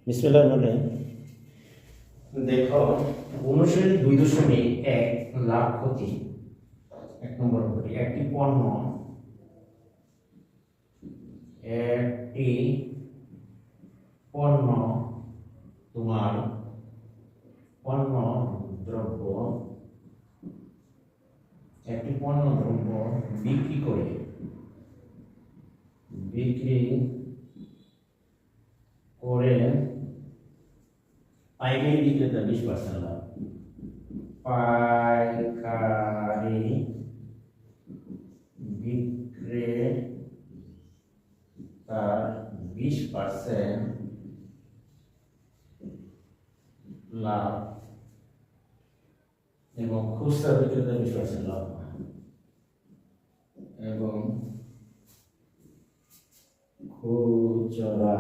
বিসমিল্লাহির রহমানির রহিম। দেখো 59.2.1 লাভ ক্ষতি। 1 নম্বর ক্ষতি, একটি পণ্য তোমার পণ্য দ্রব্য একটি পণ্য দ্রব্য বিক্রি করে পাইকারি বিক্রেতা 20% লাভ। পাইকারি বিক্রেতার 20% লাভ এবং খুচরা বিক্রেতার 20% লাভ এবং খুচরা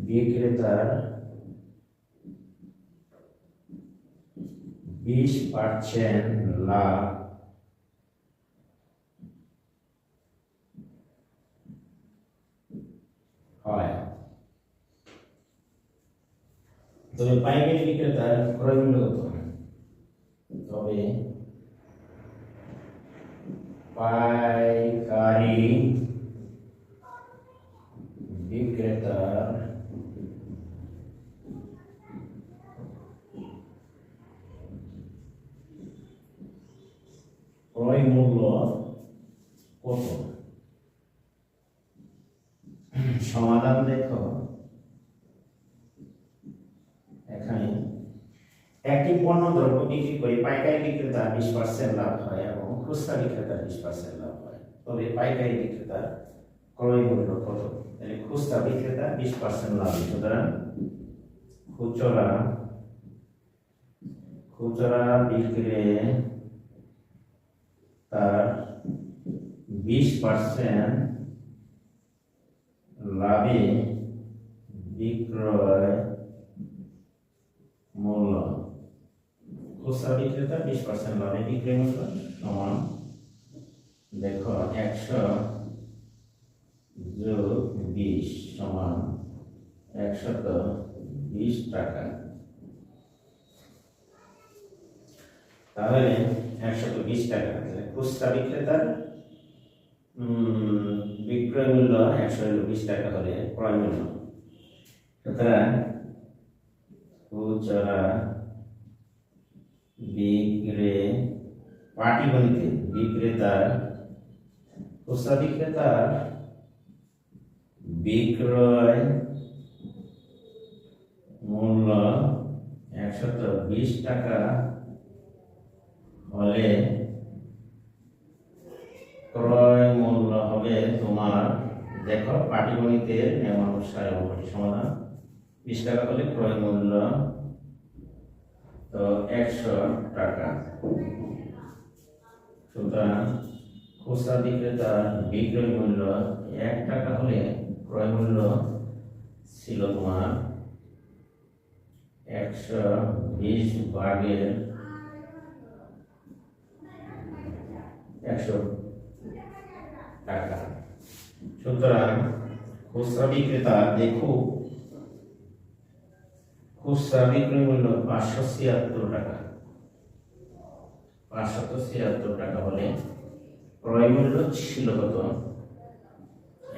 বিক্রেতার 20% লাভ হয়। তবে পাইকারি বিক্রেতার ক্রয় মূল্য কত? তবে পাইকারি বিক্রেতার ক্রয় মূল্য কত? সমাধান দেখো, এখানে একটি পণ্য দ্রব্য বিক্রি করে পাইকারি বিক্রেতার 20% লাভ হয় এবং খুচরা বিক্রেতার 20% লাভ হয়। তবে পাইকারি বিক্রেতার ক্রয় মূল্য কত? তাহলে খুচরা বিক্রেতা 20% লাভ, সুতরাং খুচরা বিক্রেতার 20% লাভে বিক্রয় মূল্য, খুচরা বিক্রেতা 20% লাভে বিক্রয় মূল্য সমান, দেখো 100 যোগ 20 সমান 120 টাকা। তাহলে 120 টাকা, খুচরা বিক্রেতার বিক্রয় মূল্য 120 টাকা হলে ক্রয় মূল্য, সুতরাং খুচরা পাটিগণিতে খুচরা বিক্রেতার বিক্রয় মূল্য 120 টাকা হলে ক্রয় মূল্য হবে তোমার, দেখো পাটিগণিতের নিয়ম অনুসারে অঙ্কটি সমাধান। 20 টাকা হলে ক্রয় মূল্য তো 100 টাকা, সুতরাং খুচরা বিক্রেতার বিক্রয় মূল্য 1 টাকা হলে ক্রয় মূল্য ছিল তোমার 120 ভাগের 100 টাকা। সুতরাং খুচরা বিক্রেতা, দেখো খুচরা বিক্রয় মূল্য 576 টাকা। 576 টাকা হলে ক্রয় মূল্য ছিল কত?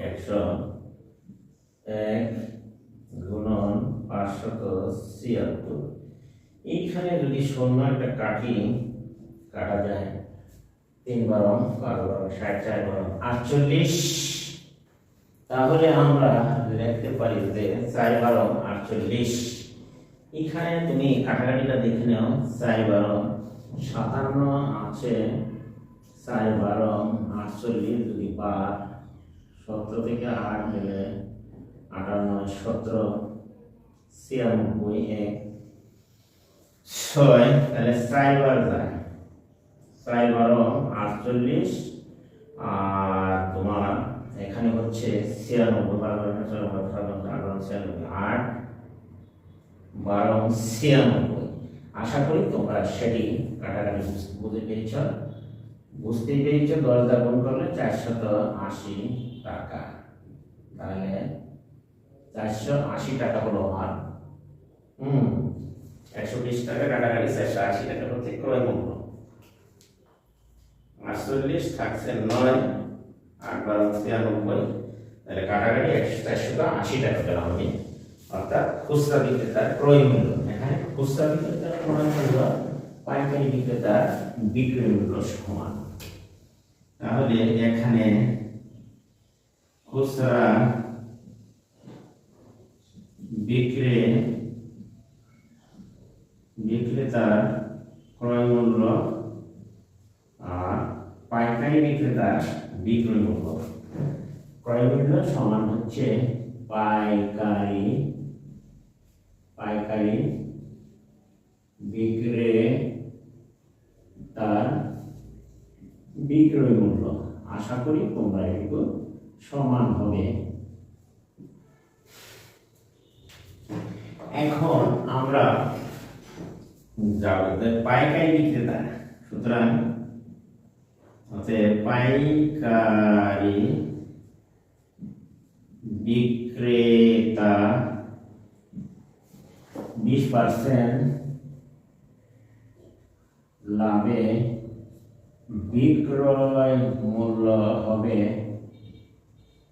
101 গুণন 576। এইখানে যদি শূন্য একটা কাটা যায়, 3 বারং 12 বারং 60, 4 বারং 48, তাহলে আমরা লিখতে পারি যে 4 বারং 48। এখানে তুমি কাটাকাটিটা দেখে নাও, 4 বারং 57 আছে, 4 বারং 48 যদি 17 থেকে 8 গেলে 58, 17, 96, 1, 6, তাহলে 4 বার যায়, 4 বারং 48 আর তোমার এখানে হচ্ছে 96, 8 বারং 96। আশা করি তোমরা সেটি কাটাকাটি বুঝতেই পেরেছ। 10 দ্বারা গুণ করলে 480 টাকা। তাহলে 480 টাকা হলো আমার 120 টাকা কাটাকাটি 480 টাকা হচ্ছে ক্রয় মূল্য। 48 থাকছে 9 8 12 93, তাহলে কাটাকাটি 480 টাকা পেলাম আমি, অর্থাৎ খুচরা বিক্রেতার ক্রয় মূল্য। এখানে খুচরা বিক্রেতার ক্রয় মূল্য পাইকারি বিক্রেতার বিক্রয় মূল্য সমান। তাহলে এখানে খুচরা বিক্রেতার ক্রয় মূল্য আর পাইকারি বিক্রেতার বিক্রয় মূল্য, ক্রয় মূল্য সমান হচ্ছে পাইকারি বিক্রেতার বিক্রয় মূল্য। আশা করি তোমরা এটুকু সমান হবে। এখন আমরা যাব পাইকারি বিক্রেতা, সুতরাং পাইকারি বিক্রেতা 20% লাভে বিক্রয় মূল্য হবে,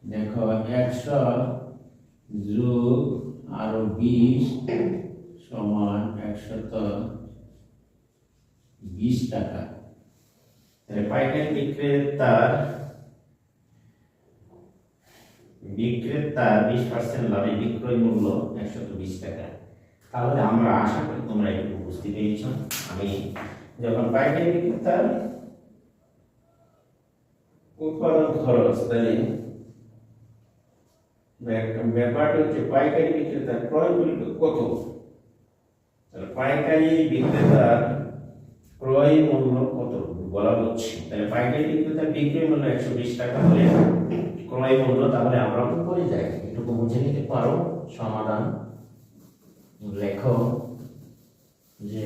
দেখো 100 যোগ আরো 20 সমান 120 টাকা। তাহলে পাইকারি বিক্রেতার 20% লাভে বিক্রয় মূল্য 120 টাকা। তাহলে আমরা আশা করি তোমরা একটু বুঝতে পেরেছ। আমি যখন পাইকারি বিক্রেতার উৎপাদন খরচ, তাহলে ব্যাপারটা হচ্ছে পাইকারি বিক্রেতার ক্রয় মূল্য কত। তাহলে পাইকারি বিক্রেতার ক্রয় মূল্য কত বলা হচ্ছে, তাহলে পাইকারি বিক্রেতার বিক্রয় মূল্য 120 টাকা হলে ক্রয় মূল্য, তাহলে আমরা কি করে যাই একটু বুঝে নিতে পারো। সমাধান লেখো যে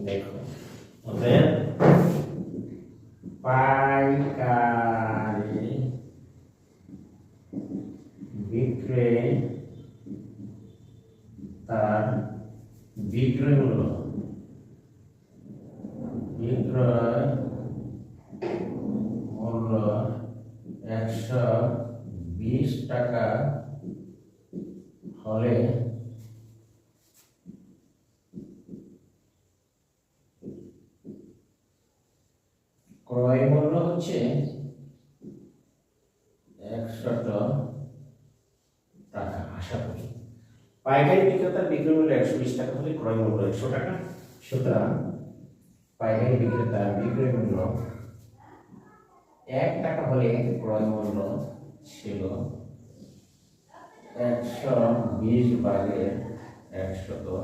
দেখো ওদের পাইকারি বিক্রেতার বিক্রয় মূল্য 120 টাকা হলে ক্রয় মূল্য হচ্ছে 100 টাকা। আশা করি পাইকারি বিক্রেতার বিক্রয় মূল্য 120 টাকা হলে ক্রয় মূল্য 100 টাকা। সুতরাং পাইকারি বিক্রেতার বিক্রয় মূল্য 1 টাকা হলে ক্রয় মূল্য ছিল 120/100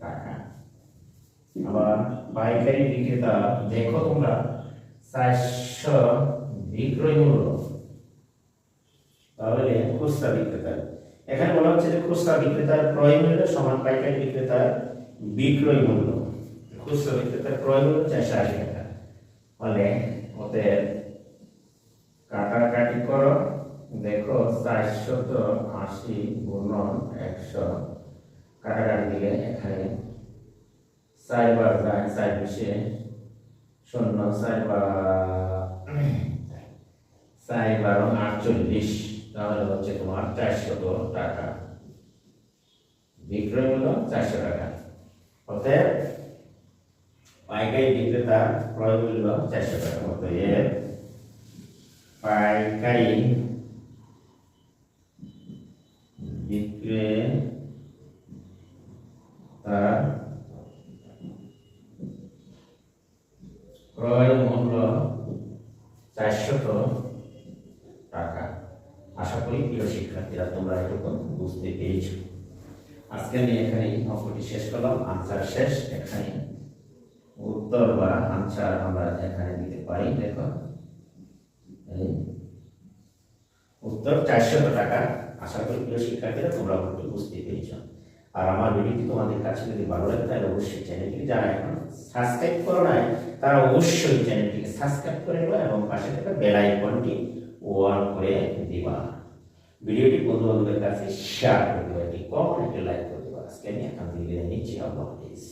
টাকা। আবার পাইকারি বিক্রেতা, দেখো তোমরা 400 বিক্রয় মূল্য, তাহলে খুচরা বিক্রেতার, এখানে বলা হচ্ছে যে খুচরা বিক্রেতার ক্রয় মূল্য সমান পাইকারি বিক্রেতার বিক্রয় মূল্য। খুচরা বিক্রেতার ক্রয় মূল্য 480 টাকা হলে ওদের কাটাকাটি করো, দেখো 480 গুণন 100 কাটাকাটি দিলে এখানে 4 বার যায়, 4 বিশে 0, 4 বার 48, তাহলে হচ্ছে তোমার 400 টাকা বিক্রয় মূল্য 400 টাকা। অতএব পাইকারি বিক্রেতা ক্রয় মূল্য 400 টাকা। অতএব পাইকারি বিক্রেতা ক্রয় মূল্য 400 টাকা। আশা করি প্রিয় শিক্ষার্থীরা তোমরা এটুকু বুঝতে পেরেছ। আজকে আমি এখানে অঙ্কটি শেষ করলাম, আনসার শেষ। এখানে উত্তর বা আনসার আমরা এখানে দিতে পারি। দেখো উত্তর 400 টাকা। আশা করি প্রিয় শিক্ষার্থীরা তোমরা একটু বুঝতে পেরেছ। আর আমার ভিডিওটি তোমাদের কাছে যদি ভালো লাগে তাহলে অবশ্যই চ্যানেলটিকে, যারা এখন সাবস্ক্রাইব করো নাই তারা অবশ্যই চ্যানেলটিকে সাবস্ক্রাইব করে নেবা এবং পাশে থাকা বেল আইকনটি অন করে দিবা। ভিডিওটি বন্ধু বান্ধবের কাছে শেয়ার করে দেবা, একটি কমেন্ট, একটি লাইক করে দেবা। আজকে আমি এখান থেকে বিদায় নিচ্ছি। আল্লাহ হাফেজ।